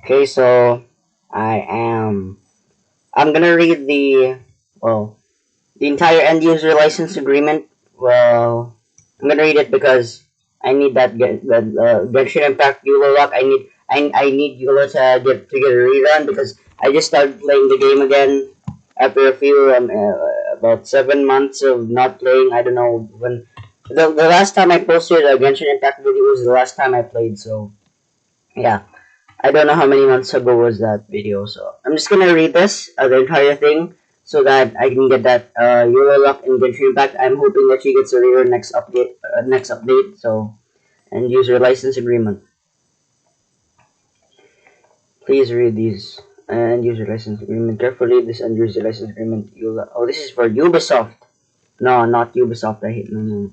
Okay, so I'm gonna read the entire end user license agreement. Well, I'm gonna read it because I need that Genshin Impact Eula lock. I need Eula to get a rerun because I just started playing the game again after a few about 7 months of not playing. I don't know when the last time I posted a Genshin Impact video was the last time I played. So yeah. I don't know how many months ago was that video, so I'm just gonna read this, the entire thing, so that I can get that Euro lock and Genshin Impact. I'm hoping that she gets a rare next update. So, and user license agreement. Please read these and user license agreement carefully. This end user license agreement. Oh, this is for Ubisoft. No, not Ubisoft. I hate no.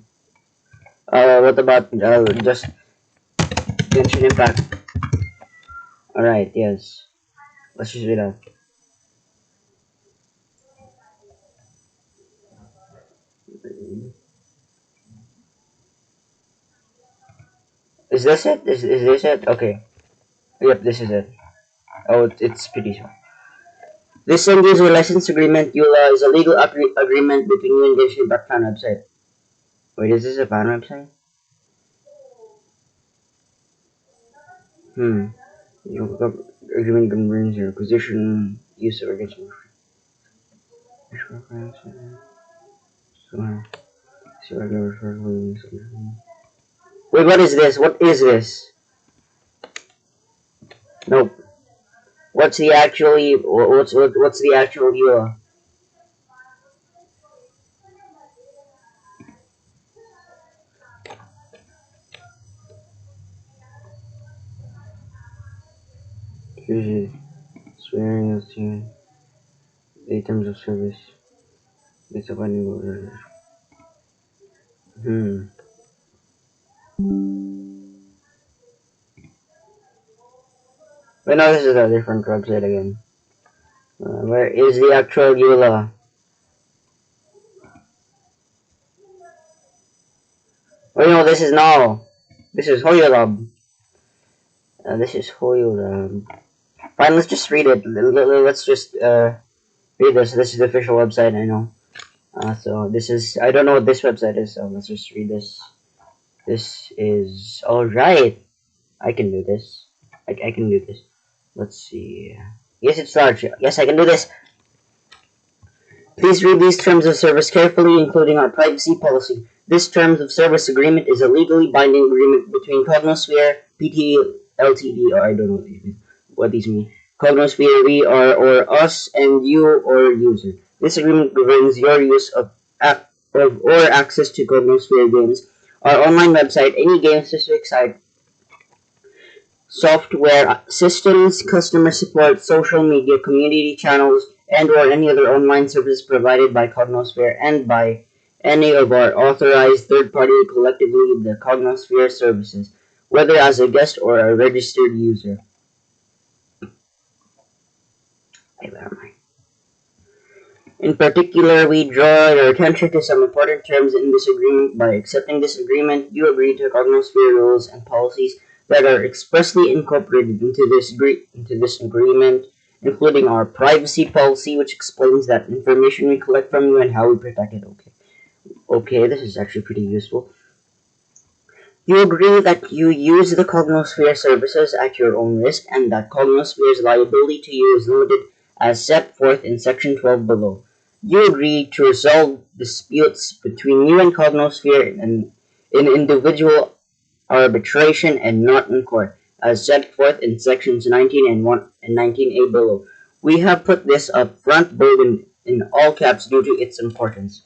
What about just Genshin Impact? All right, yes. Let's just read that. Is this it? Is this it? Okay. Yep, this is it. Oh, it's pretty short. This end user license agreement, Eula, is a legal agreement between you and Genshin Impact fan website. Wait, is this a fan website? Hmm. Agreement concerns your acquisition, use of Genshin. Wait, what is this? What is this? Nope. What's the actually? What's the actual Eula? Swearing as to the terms of service. It's a binding order. Hmm. Wait, no, this is a different website again. Where is the actual Eula? Wait, no, this is no. This is Hoyolab. This is Hoyolab. Fine, let's just read it. Let's just read this. This is the official website, I know. So this is, I don't know what this website is, so let's just read this. This is, alright. I can do this. I can do this. Let's see. Yes, it's large. Yes, I can do this. Please read these terms of service carefully, including our privacy policy. This terms of service agreement is a legally binding agreement between Cognosphere, PT, Ltd, or I don't know what these mean. Cognosphere, we are, or us, and you, or user. This agreement governs your use of or access to Cognosphere games, our online website, any game-specific site, software systems, customer support, social media, community channels, and or any other online service provided by Cognosphere and by any of our authorized third-party, collectively the Cognosphere services, whether as a guest or a registered user. Where am I? In particular, we draw your attention to some important terms in this agreement. By accepting this agreement, you agree to Cognosphere rules and policies that are expressly incorporated into this agreement, including our privacy policy, which explains that information we collect from you and how we protect it. Okay, this is actually pretty useful. You agree that you use the Cognosphere services at your own risk and that Cognosphere's liability to you is limited as set forth in Section 12 below. You agree to resolve disputes between you and Cognosphere in individual arbitration and not in court, as set forth in Sections 19 and 19A below. We have put this up front bold in all caps due to its importance.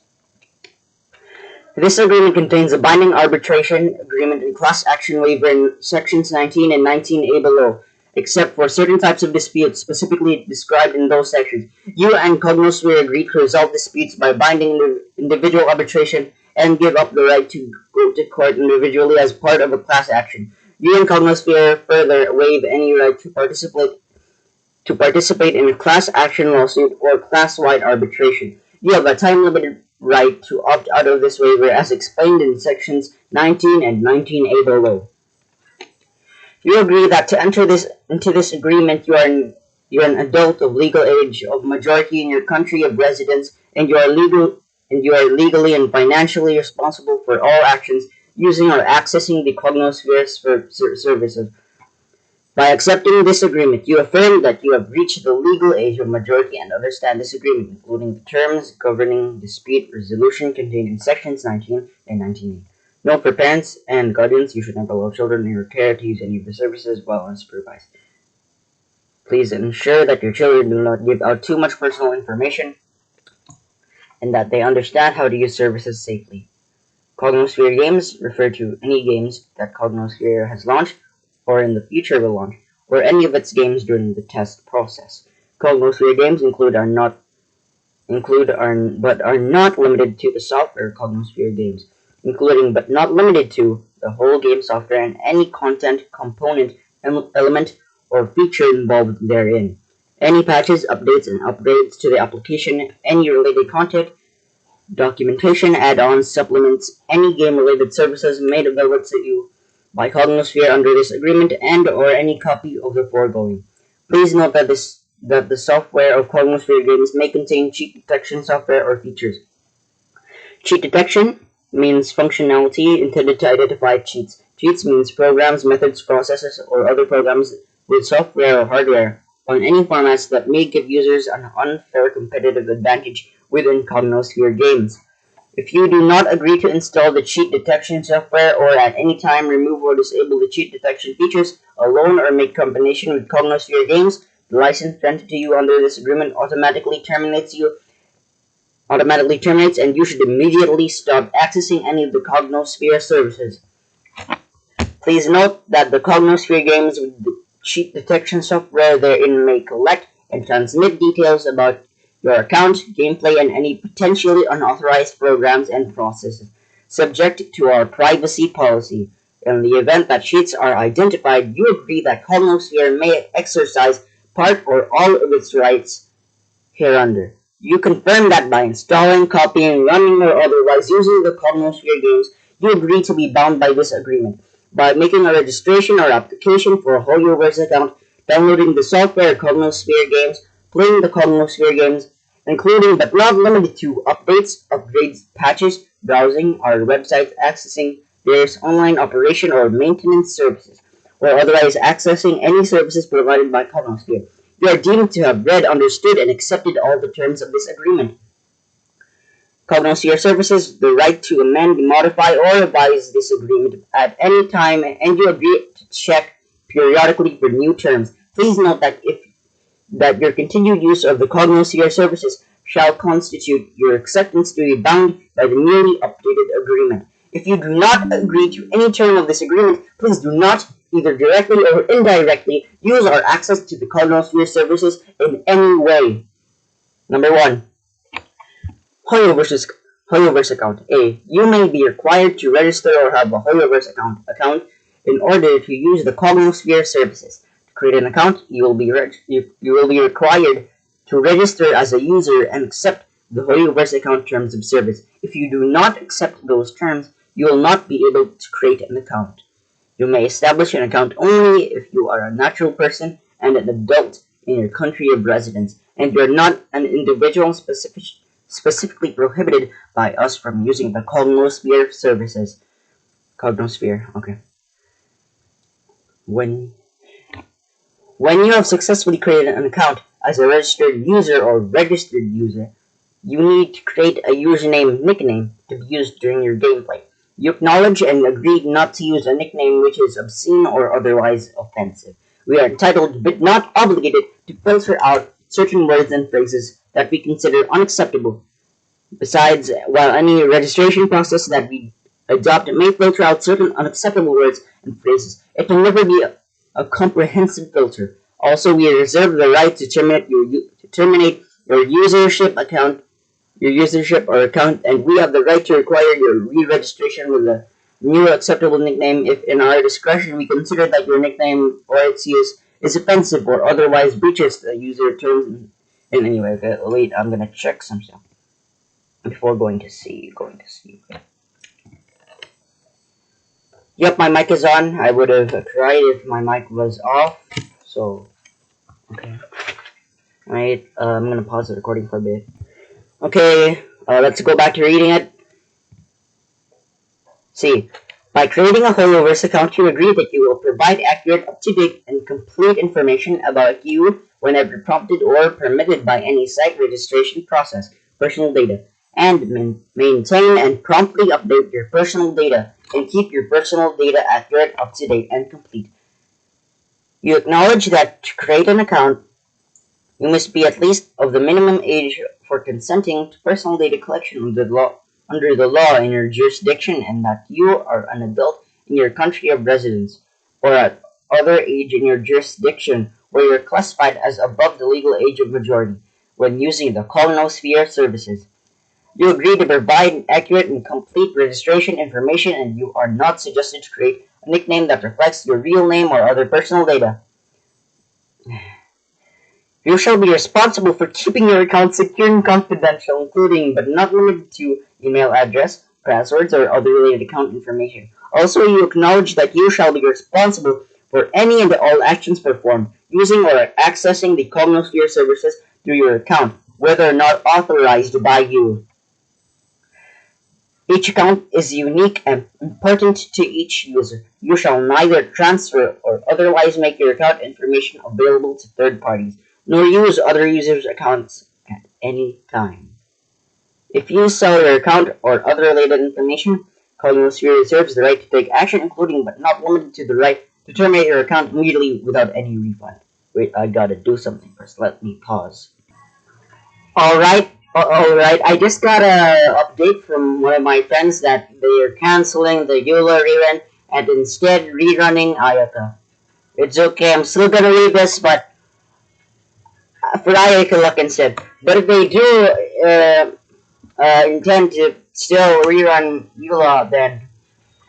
This agreement contains a binding arbitration agreement and class action waiver in Sections 19 and 19A below, except for certain types of disputes specifically described in those sections. You and Cognosphere agree to resolve disputes by binding individual arbitration and give up the right to go to court individually as part of a class action. You and Cognosphere further waive any right to participate in a class action lawsuit or class-wide arbitration. You have a time-limited right to opt out of this waiver as explained in sections 19 and 19A below. You agree that to enter into this agreement, you're an adult of legal age, of majority in your country of residence, and you are legally and financially responsible for all actions using or accessing the Cognosphere services. By accepting this agreement, you affirm that you have reached the legal age of majority and understand this agreement, including the terms governing dispute resolution contained in sections 19 and 19A. Note: for parents and guardians, you should not allow children in your care to use any of the services while unsupervised. Please ensure that your children do not give out too much personal information and that they understand how to use services safely. Cognosphere games refer to any games that Cognosphere has launched or in the future will launch, or any of its games during the test process. Cognosphere games but are not limited to the software Cognosphere games, including but not limited to the whole game software and any content, component, element, or feature involved therein. Any patches, updates, and upgrades to the application, any related content, documentation, add-ons, supplements, any game-related services made available to you by Cognosphere under this agreement and or any copy of the foregoing. Please note that the software of Cognosphere games may contain cheat detection software or features. Cheat detection means functionality intended to identify cheats. Cheats means programs, methods, processes, or other programs with software or hardware on any formats that may give users an unfair competitive advantage within Cognosphere games. If you do not agree to install the cheat detection software or at any time remove or disable the cheat detection features alone or make combination with Cognosphere games, the license granted to you under this agreement automatically terminates and you should immediately stop accessing any of the Cognosphere services. Please note that the Cognosphere games with the cheat detection software therein may collect and transmit details about your account, gameplay, and any potentially unauthorized programs and processes, subject to our privacy policy. In the event that cheats are identified, you agree that Cognosphere may exercise part or all of its rights hereunder. You confirm that by installing, copying, running, or otherwise using the Cognosphere games, you agree to be bound by this agreement. By making a registration or application for a HoYoverse account, downloading the software Cognosphere games, playing the Cognosphere games, including but not limited to updates, upgrades, patches, browsing our websites, accessing various online operation or maintenance services, or otherwise accessing any services provided by Cognosphere. You are deemed to have read, understood, and accepted all the terms of this agreement. Cognosphere services the right to amend, modify, or revise this agreement at any time, and you agree to check periodically for new terms. Please note that your continued use of the Cognosphere services shall constitute your acceptance to be bound by the newly updated agreement. If you do not agree to any term of this agreement, please do not, either directly or indirectly, use or access to the Cognosphere services in any way. Number 1. HoYoverse account. A. You may be required to register or have a HoYoverse account in order to use the Cognosphere services. To create an account, you will be required to register as a user and accept the HoYoverse account terms of service. If you do not accept those terms, you will not be able to create an account. You may establish an account only if you are a natural person and an adult in your country of residence, and you are not an individual specifically prohibited by us from using the Cognosphere services. Cognosphere, okay. When you have successfully created an account as a registered user or registered user, you need to create a username nickname to be used during your gameplay. You acknowledge and agree not to use a nickname which is obscene or otherwise offensive. We are entitled but not obligated to filter out certain words and phrases that we consider unacceptable. Besides, while any registration process that we adopt may filter out certain unacceptable words and phrases, it can never be a comprehensive filter. Also, we reserve the right to terminate your usership or account, and we have the right to require your re-registration with a new acceptable nickname if in our discretion we consider that your nickname or its use is offensive or otherwise breaches the user terms in any way. Okay, wait, I'm gonna check some stuff before going to see. Yep, my mic is on. I would have tried if my mic was off. So, okay. Alright, I'm gonna pause the recording for a bit. Okay, let's go back to reading it. See, by creating a Holoverse account, you agree that you will provide accurate, up-to-date, and complete information about you whenever prompted or permitted by any site registration process, personal data, and maintain and promptly update your personal data and keep your personal data accurate, up-to-date, and complete. You acknowledge that to create an account, you must be at least of the minimum age for consenting to personal data collection under the law in your jurisdiction, and that you are an adult in your country of residence or at other age in your jurisdiction where you are classified as above the legal age of majority when using the Colonosphere services. You agree to provide accurate and complete registration information, and you are not suggested to create a nickname that reflects your real name or other personal data. You shall be responsible for keeping your account secure and confidential, including but not limited to email address, passwords, or other related account information. Also, you acknowledge that you shall be responsible for any and all actions performed using or accessing the Cognosphere services through your account, whether or not authorized by you. Each account is unique and important to each user. You shall neither transfer or otherwise make your account information available to third parties, nor use other users' accounts at any time. If you sell your account or other related information, Cognosphere reserves the right to take action, including but not limited to the right to terminate your account immediately without any refund. Wait, I gotta do something first. Let me pause. Alright, I just got a update from one of my friends that they are canceling the Eula rerun and instead rerunning Ayaka. It's okay, I'm still gonna read this, but for Ayaka luck instead. But if they do intend to still rerun Eula, then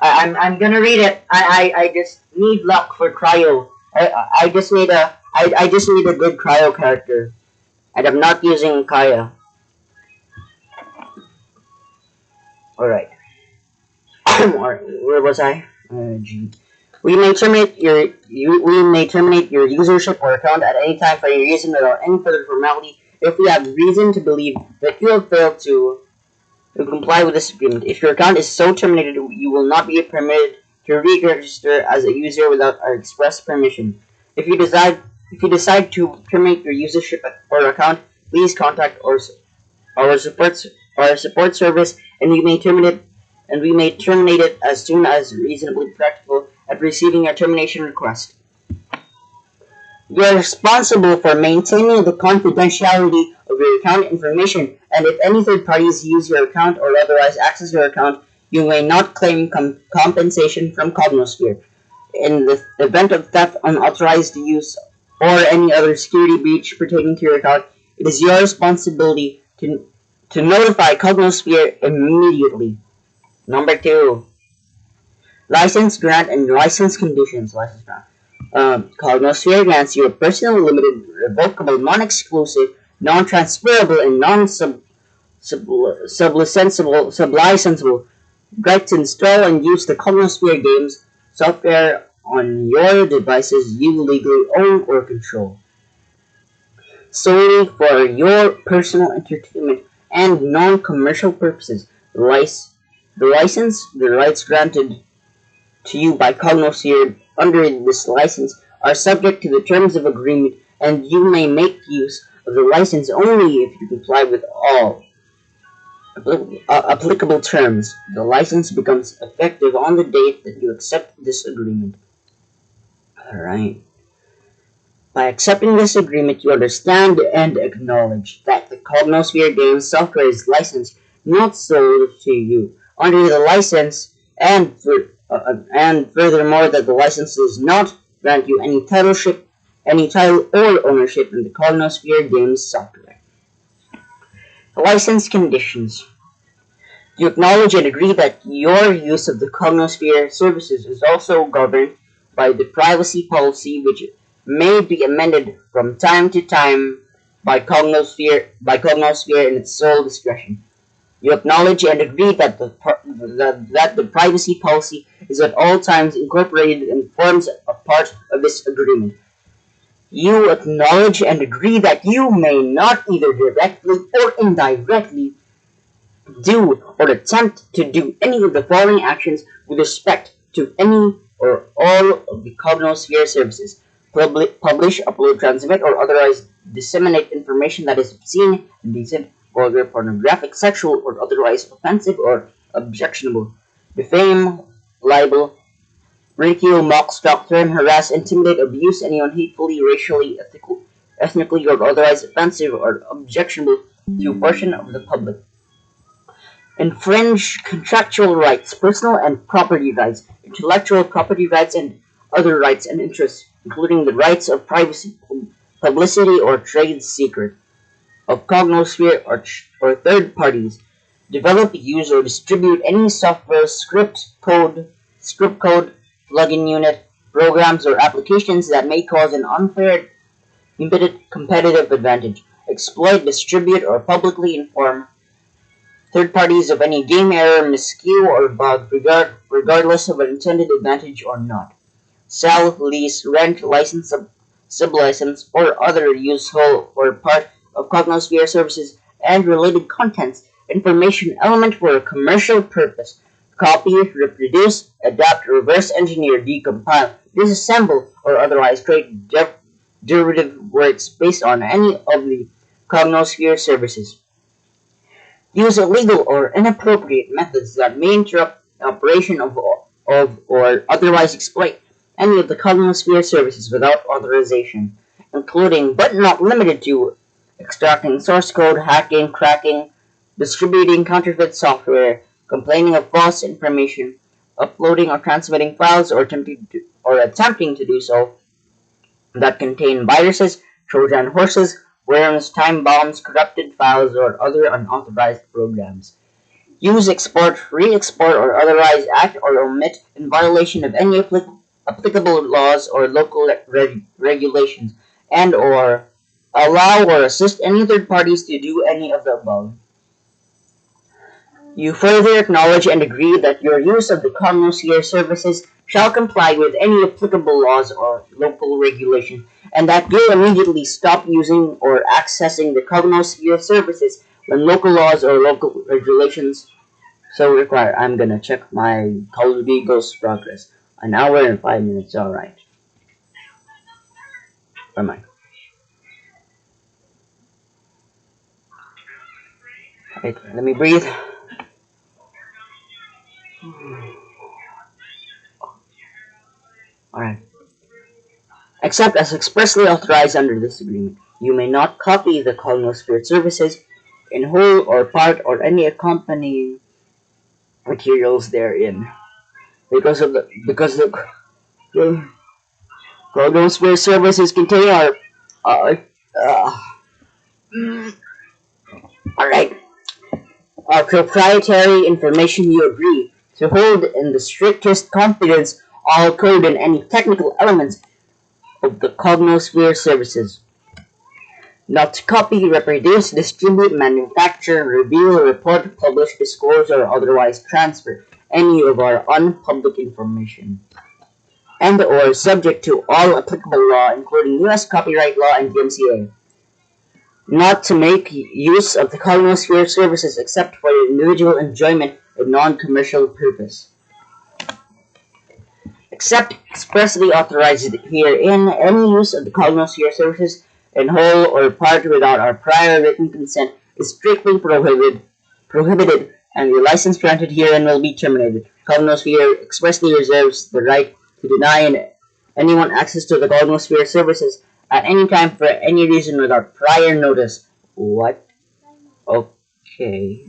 I'm gonna read it. I just need luck for Cryo. I just need a good Cryo character, and I'm not using Kaya. Alright. Where was I? G. We may terminate your usership or account at any time for any reason without any further formality if we have reason to believe that you have failed to comply with this agreement. If your account is so terminated, you will not be permitted to re-register as a user without our express permission. If you decide to terminate your usership or account, please contact our support service, and we may terminate it as soon as reasonably practical at receiving your termination request. You are responsible for maintaining the confidentiality of your account information, and if any third parties use your account or otherwise access your account, you may not claim compensation from Cognosphere. In the event of theft, unauthorized use, or any other security breach pertaining to your account, it is your responsibility to notify Cognosphere immediately. Number 2. License grant and license conditions. License grant. Cognosphere grants you a personal, limited, revocable, non-exclusive, non-transferable, and non-sublicensable right to install and use the Cognosphere games software on your devices you legally own or control, solely for your personal entertainment and non-commercial purposes. The rights granted to you by Cognosphere under this license are subject to the terms of agreement, and you may make use of the license only if you comply with all applicable terms. The license becomes effective on the date that you accept this agreement. Alright. By accepting this agreement, you understand and acknowledge that the Cognosphere Games software is licensed, not sold to you, under the license, and furthermore that the license does not grant you any title or ownership in the Cognosphere Games software. License conditions. You acknowledge and agree that your use of the Cognosphere services is also governed by the privacy policy, which may be amended from time to time by Cognosphere in its sole discretion. You acknowledge and agree that the privacy policy is at all times incorporated and forms a part of this agreement. You acknowledge and agree that you may not either directly or indirectly do or attempt to do any of the following actions with respect to any or all of the Cognosphere services: publish, upload, transmit, or otherwise disseminate information that is obscene, indecent, vulgar, pornographic, sexual, or otherwise offensive or objectionable; defame, libel, ridicule, mock, stalk, threaten, harass, intimidate, abuse anyone hatefully, racially, ethnically, or otherwise offensive or objectionable to a portion of the public; infringe contractual rights, personal and property rights, intellectual property rights, and other rights and interests, including the rights of privacy, publicity, or trade secret of Cognosphere or third parties; develop, use, or distribute any software, script code, plugin unit, programs, or applications that may cause an unfair competitive advantage; exploit, distribute, or publicly inform third parties of any game error, miscue, or bug, regardless of an intended advantage or not; sell, lease, rent, license, sublicense, or other useful or part of Cognosphere services and related contents, information, element for a commercial purpose; copy, reproduce, adapt, reverse engineer, decompile, disassemble, or otherwise create derivative works based on any of the Cognosphere services; use illegal or inappropriate methods that may interrupt the operation of or otherwise exploit any of the Cognosphere services without authorization, including but not limited to extracting source code, hacking, cracking, distributing counterfeit software, complaining of false information, uploading or transmitting files or attempting to do so that contain viruses, Trojan horses, worms, time bombs, corrupted files, or other unauthorized programs; use, export, re-export, or otherwise act or omit in violation of any applicable laws or local regulations, and or allow or assist any third parties to do any of the above. You further acknowledge and agree that your use of the Cognosphere services shall comply with any applicable laws or local regulations, and that you immediately stop using or accessing the Cognosphere services when local laws or local regulations so require. I'm gonna check my Call of Duty Ghost progress. An hour and 5 minutes, alright. Where am I? Wait, let me breathe. Alright. Except as expressly authorized under this agreement, you may not copy the Cognosphere services in whole or part or any accompanying materials therein, because the Cognosphere services contain our alright, our proprietary information. You agree to hold in the strictest confidence all code and any technical elements of the Cognosphere services, not to copy, reproduce, distribute, manufacture, reveal, report, publish, disclose, or otherwise transfer any of our unpublic information, and or subject to all applicable law, including U.S. copyright law and DMCA, not to make use of the Cognosphere services except for individual enjoyment and non-commercial purpose. Except expressly authorized herein, any use of the Cognosphere services in whole or part without our prior written consent is strictly prohibited, and the license granted herein will be terminated. Cognosphere expressly reserves the right to deny anyone access to the Cognosphere services at any time for any reason without prior notice. What? Okay.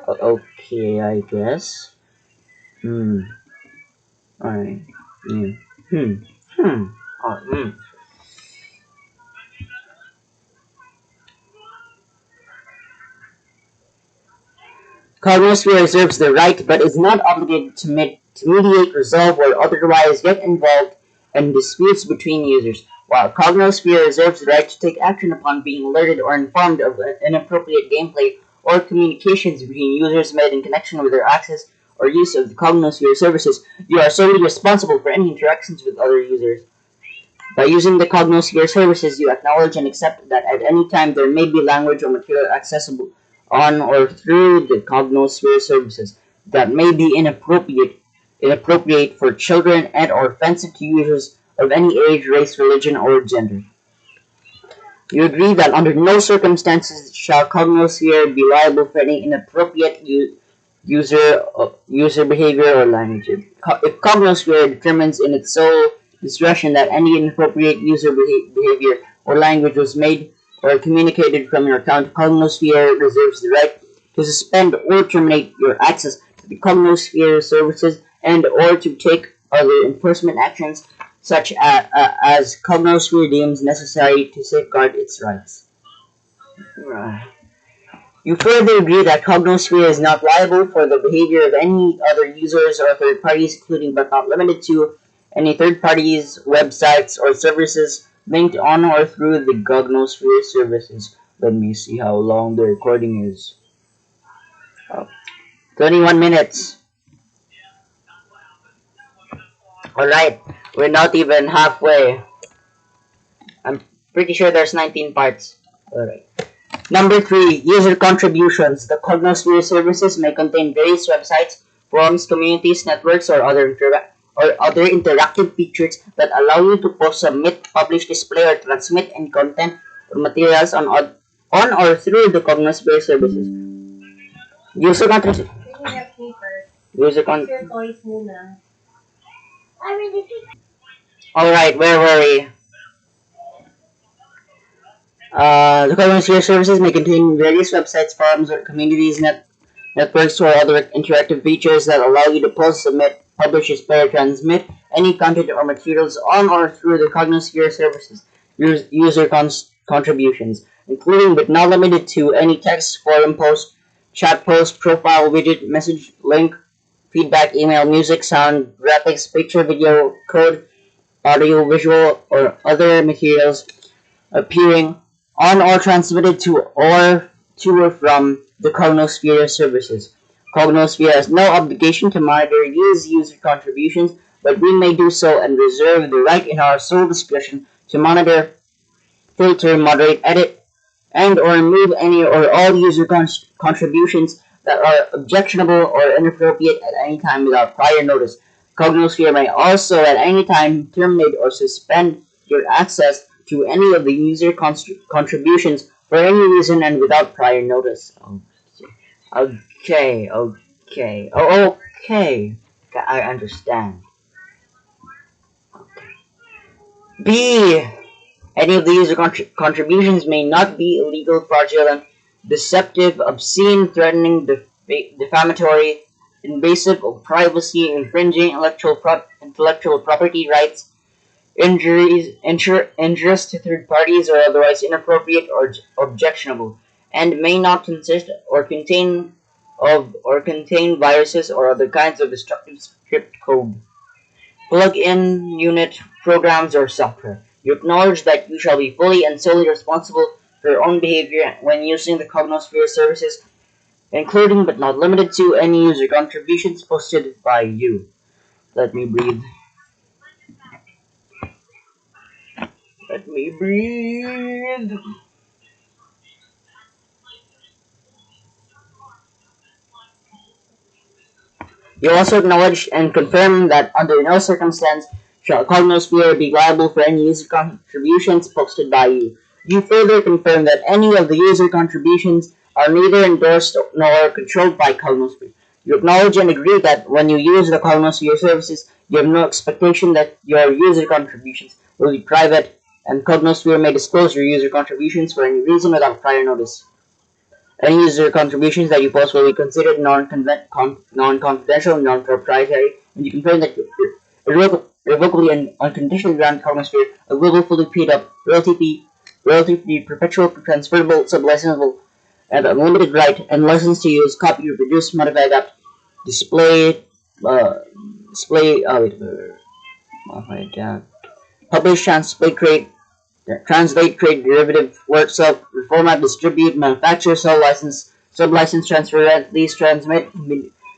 Okay, I guess. Alright. Cognosphere reserves the right, but is not obligated to mediate, resolve, or otherwise get involved in disputes between users, while Cognosphere reserves the right to take action upon being alerted or informed of inappropriate gameplay or communications between users made in connection with their access or use of the Cognosphere services. You are solely responsible for any interactions with other users. By using the Cognosphere services, you acknowledge and accept that at any time there may be language or material accessible on or through the Cognosphere services that may be inappropriate for children and or offensive to users of any age, race, religion, or gender. You agree that under no circumstances shall Cognosphere be liable for any inappropriate user behavior or language. If Cognosphere determines in its sole discretion that any inappropriate user behavior or language was made or communicated from your account, Cognosphere reserves the right to suspend or terminate your access to the Cognosphere services and or to take other enforcement actions such as Cognosphere deems necessary to safeguard its rights. You further agree that Cognosphere is not liable for the behavior of any other users or third parties, including but not limited to any third parties, websites, or services linked on or through the Cognosphere services. Let me see how long the recording is. 21 minutes. Alright, we're not even halfway. I'm pretty sure there's 19 parts. Alright. Number 3. User contributions. The Cognosphere services may contain various websites, forums, communities, networks, or other interactive features that allow you to post, submit, publish, display, or transmit any content or materials on or through the Cognosphere services. User contributions. Alright, where were we? The Cognosphere services may contain various websites, forums, or communities, networks, or other interactive features that allow you to post, submit, publish, display, or transmit any content or materials on or through the Cognosphere services. User contributions, including but not limited to any text, forum post, chat post, profile, widget, message, link, feedback, email, music, sound, graphics, picture, video, code, audio, visual, or other materials appearing on or transmitted to or from the Cognosphere services. Cognosphere has no obligation to monitor user contributions, but we may do so and reserve the right in our sole discretion to monitor, filter, moderate, edit, and or remove any or all user contributions that are objectionable or inappropriate at any time without prior notice. Cognosphere may also at any time terminate or suspend your access to any of the user contributions for any reason and without prior notice. Okay. I understand. B. Any of the user contributions may not be illegal, fraudulent, deceptive, obscene, threatening, defamatory, invasive of privacy, infringing intellectual property rights, injurious to third parties, or otherwise inappropriate or objectionable, and may not consist or contain viruses or other kinds of destructive script code, plug-in unit, programs, or software. You acknowledge that you shall be fully and solely responsible for your own behavior when using the Cognosphere services, including but not limited to any user contributions posted by you. Let me breathe. You also acknowledge and confirm that under no circumstance shall Cognosphere be liable for any user contributions posted by you. You further confirm that any of the user contributions are neither endorsed nor controlled by Cognosphere. You acknowledge and agree that when you use the Cognosphere services, you have no expectation that your user contributions will be private, and Cognosphere may disclose your user contributions for any reason without prior notice. Any user contributions that you post will be considered non-confidential and non-proprietary, and you confirm that irrevocably and unconditionally grant Cognosphere a global, fully paid-up, royalty-free, perpetual, transferable, sublicensable, and unlimited right and license to use, copy, reproduce, modify, adapt, publish, translate, create derivative works of, reformat, distribute, manufacture, sell, license, sublicense, transfer, rent, lease, transmit,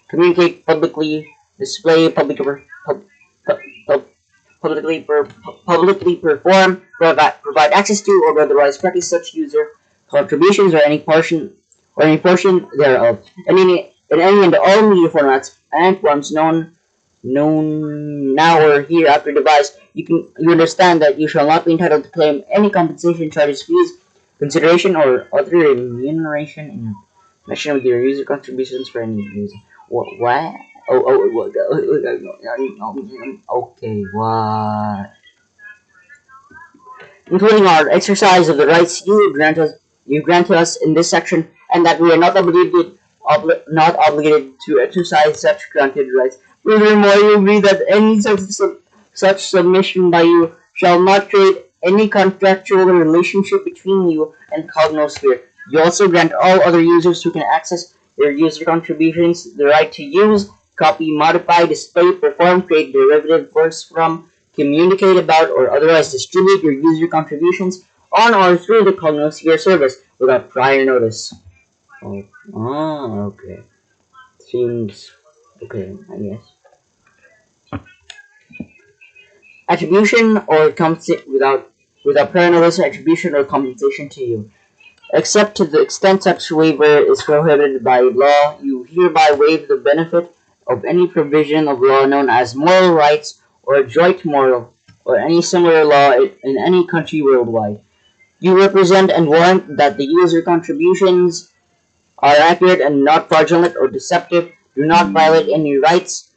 communicate publicly, display, publicly, publicly perform, provide access to, or otherwise practice such user contributions or any portion thereof, in any and all media formats and forms known now or hereafter devised. You understand that you shall not be entitled to claim any compensation, charges, fees, consideration, or other remuneration in connection with your user contributions for any reason. What? Okay, what? Including our exercise of the rights you grant to us in this section, and that we are not obligated to exercise such granted rights. Furthermore, you agree that any such submission by you shall not create any contractual relationship between you and Cognosphere. You also grant all other users who can access your user contributions the right to use, copy, modify, display, perform, create derivative works from, communicate about, or otherwise distribute your user contributions on or through the Cognosphere service without prior notice. Okay. Seems okay, I guess. Attribution or without prior notice, attribution or compensation to you. Except to the extent such waiver is prohibited by law, you hereby waive the benefit of any provision of law known as moral rights or joint moral, or any similar law in any country worldwide. You represent and warrant that the user contributions are accurate and not fraudulent or deceptive, do not violate any rights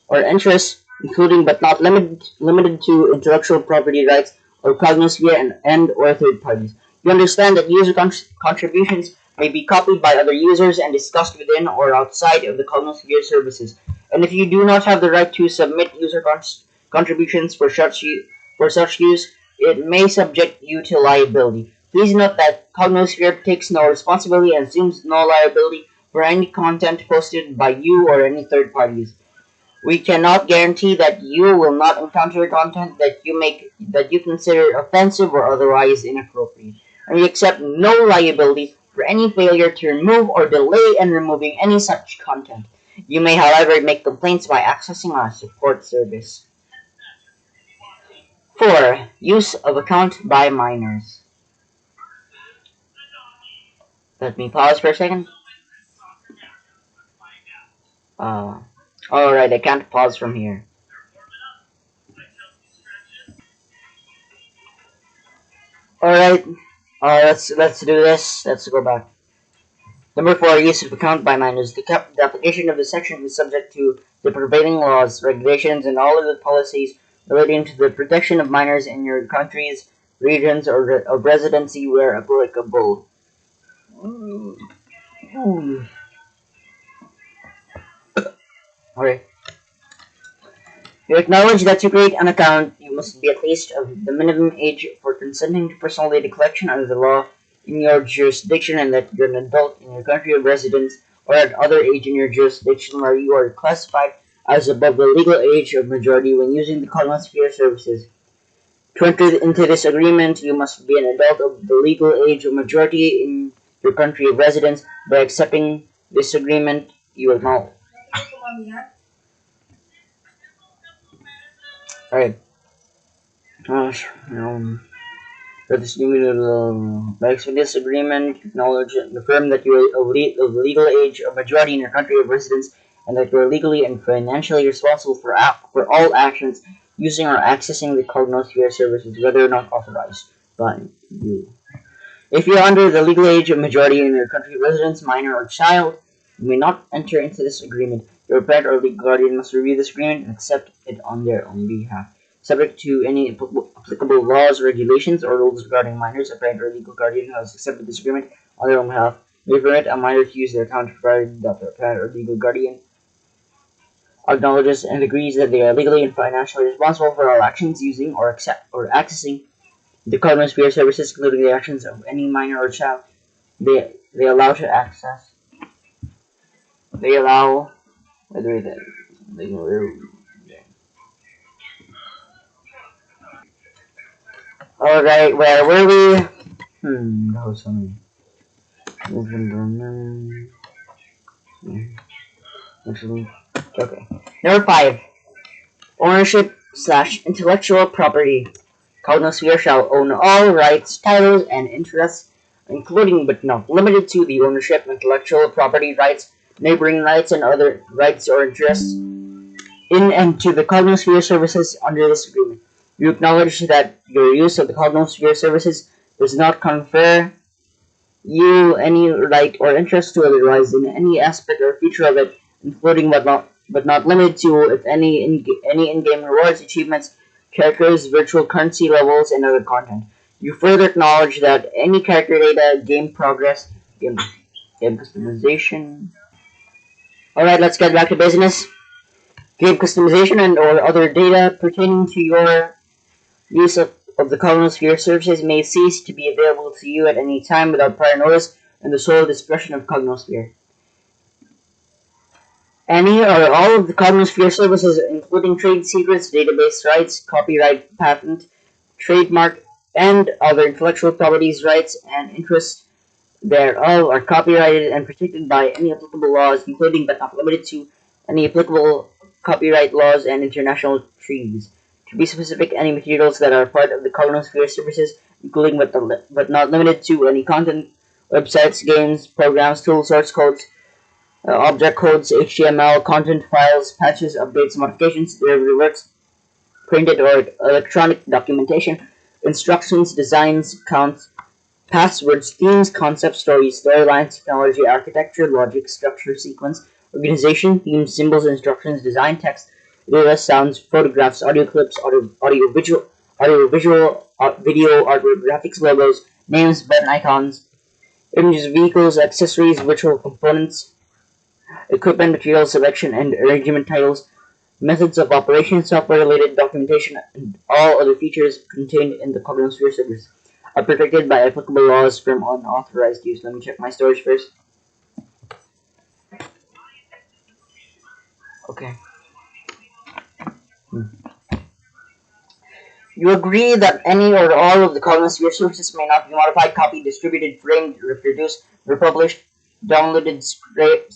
or interests, including but not limited to intellectual property rights or Cognosphere and or third parties. You understand that user contributions may be copied by other users and discussed within or outside of the Cognosphere services. And if you do not have the right to submit user contributions for such use, it may subject you to liability. Please note that Cognosphere takes no responsibility and assumes no liability for any content posted by you or any third parties. We cannot guarantee that you will not encounter content that you consider offensive or otherwise inappropriate, and we accept no liability for any failure to remove or delay in removing any such content. You may, however, make complaints by accessing our support service. 4. Use of account by minors. Let me pause for a second. Alright, I can't pause from here. Alright, let's do this. Let's go back. Number 4. Use of account by minors. The application of this section is subject to the prevailing laws, regulations, and all of the policies relating to the protection of minors in your countries, regions, or of residency where applicable. Alright. You acknowledge that to create an account, you must be at least of the minimum age for consenting to personal data collection under the law in your jurisdiction, and that you're an adult in your country of residence or at other age in your jurisdiction where you are classified as above the legal age of majority when using the Cognosphere services. To enter into this agreement, you must be an adult of the legal age of majority in your country of residence. By accepting this agreement, you acknowledge. Alright. By accepting this agreement, acknowledge and affirm that you are of the legal age of majority in your country of residence, and that you are legally and financially responsible for all actions using or accessing the Cognosphere services, whether or not authorized by you. If you are under the legal age of majority in your country of residence, minor or child, you may not enter into this agreement. Your parent or legal guardian must review this agreement and accept it on their own behalf. Subject to any applicable laws, regulations, or rules regarding minors, a parent or legal guardian who has accepted this agreement on their own behalf may permit a minor to use their account provided that their parent or legal guardian acknowledges and agrees that they are legally and financially responsible for all actions using or accessing the Cognosphere services, including the actions of any minor or child they allow to access. They allow whether they Alright, where were we? That was so many. Okay. Number 5. Ownership / intellectual property. Cognosphere shall own all rights, titles, and interests, including but not limited to the ownership, intellectual property rights, neighboring rights, and other rights or interests in and to the Cognosphere services under this agreement. You acknowledge that your use of the Cognosphere services does not confer you any right or interest to otherwise in any aspect or feature of it, including but not limited to if any in-game rewards, achievements, characters, virtual currency levels, and other content. You further acknowledge that any character data, game progress, game customization. Alright, let's get back to business. Game customization and or other data pertaining to your use of the Cognosphere services may cease to be available to you at any time without prior notice and the sole discretion of Cognosphere. Any or all of the Cognosphere services, including trade secrets, database rights, copyright, patent, trademark, and other intellectual properties rights and interests thereof, are copyrighted and protected by any applicable laws, including but not limited to any applicable copyright laws and international treaties. To be specific, any materials that are part of the Cognosphere services, including but not limited to any content, websites, games, programs, tools, source codes, object codes, HTML, content files, patches, updates, modifications, derivative works, printed or electronic documentation, instructions, designs, counts, passwords, themes, concepts, stories, storylines, technology, architecture, logic, structure, sequence, organization, themes, symbols, instructions, design, text, data, sounds, photographs, audio clips, audio-visual, video, artwork, graphics, logos, names, button icons, images, vehicles, accessories, virtual components, equipment, material selection, and arrangement titles, methods of operation, software-related documentation, and all other features contained in the Cognosphere service are protected by applicable laws from unauthorized use. Let me check my storage first. Okay. You agree that any or all of the Cognosphere services may not be modified, copied, distributed, framed, reproduced, republished, downloaded, scraped,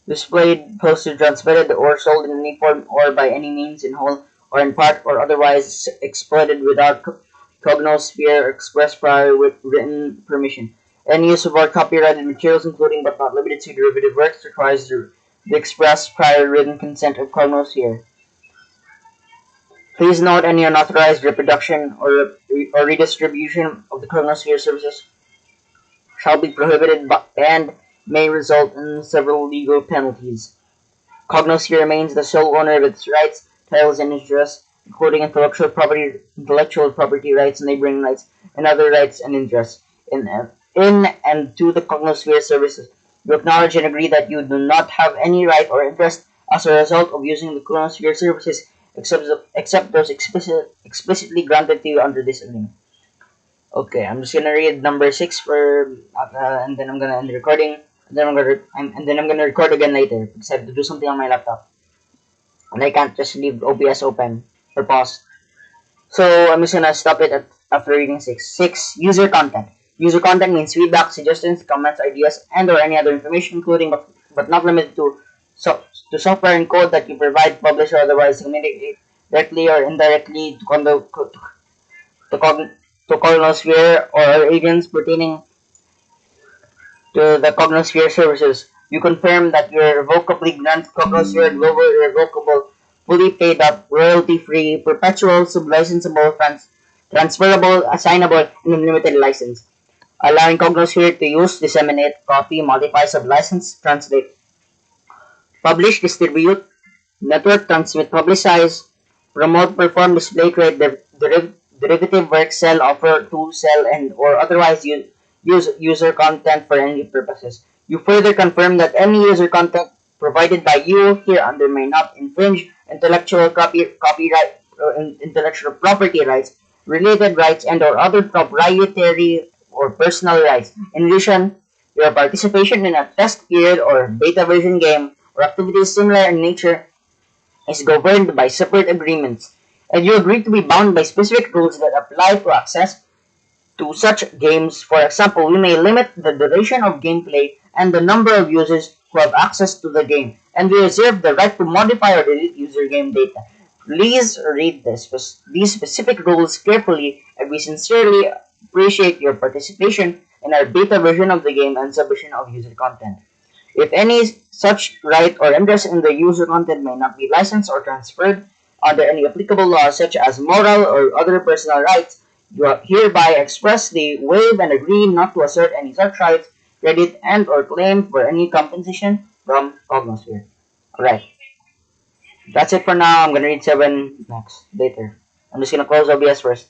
displayed, posted, transmitted, or sold in any form or by any means in whole or in part or otherwise exploited without Cognosphere express prior written permission. Any use of our copyrighted materials, including but not limited to derivative works, requires the express prior written consent of Cognosphere. Please note any unauthorized reproduction or redistribution of the Cognosphere services shall be prohibited and may result in several legal penalties. Cognosphere remains the sole owner of its rights, titles, and interests, including intellectual property rights, neighboring rights, and other rights and interests in and to the Cognosphere services. You acknowledge and agree that you do not have any right or interest as a result of using the Cognosphere services except those explicitly granted to you under this agreement. Okay, I'm just gonna read number 6 and then I'm gonna end the recording. And then I'm gonna record again later because I have to do something on my laptop, and I can't just leave OBS open or pause. So I'm just gonna stop it after reading 6. 6. User content. User content means feedback, suggestions, comments, ideas, and/or any other information, including but not limited to software and code that you provide, publish, or otherwise communicate directly or indirectly to Cognosphere or agents pertaining to the Cognosphere services. You confirm that you irrevocably grant Cognosphere global irrevocable, fully paid up, royalty-free, perpetual, sublicensable, transferable, assignable, and unlimited license, allowing Cognosphere to use, disseminate, copy, modify, sublicense, translate, publish, distribute, network, transmit, publicize, promote, perform, display, create derivative work, sell, offer to sell, and or otherwise use user content for any purposes. You further confirm that any user content provided by you hereunder may not infringe intellectual property rights, related rights, and or other proprietary or personal rights. In addition, your participation in a test period or beta version game or activities similar in nature is governed by separate agreements, and you agree to be bound by specific rules that apply to access to such games. For example, we may limit the duration of gameplay and the number of users who have access to the game, and we reserve the right to modify or delete user game data. Please read these specific rules carefully, and we sincerely appreciate your participation in our beta version of the game and submission of user content. If any such right or interest in the user content may not be licensed or transferred under any applicable laws such as moral or other personal rights, you are hereby expressly waive and agree not to assert any such rights, credit, and or claim for any compensation from Cognosphere. Alright, that's it for now. I'm gonna read 7 next, later. I'm just gonna close OBS first.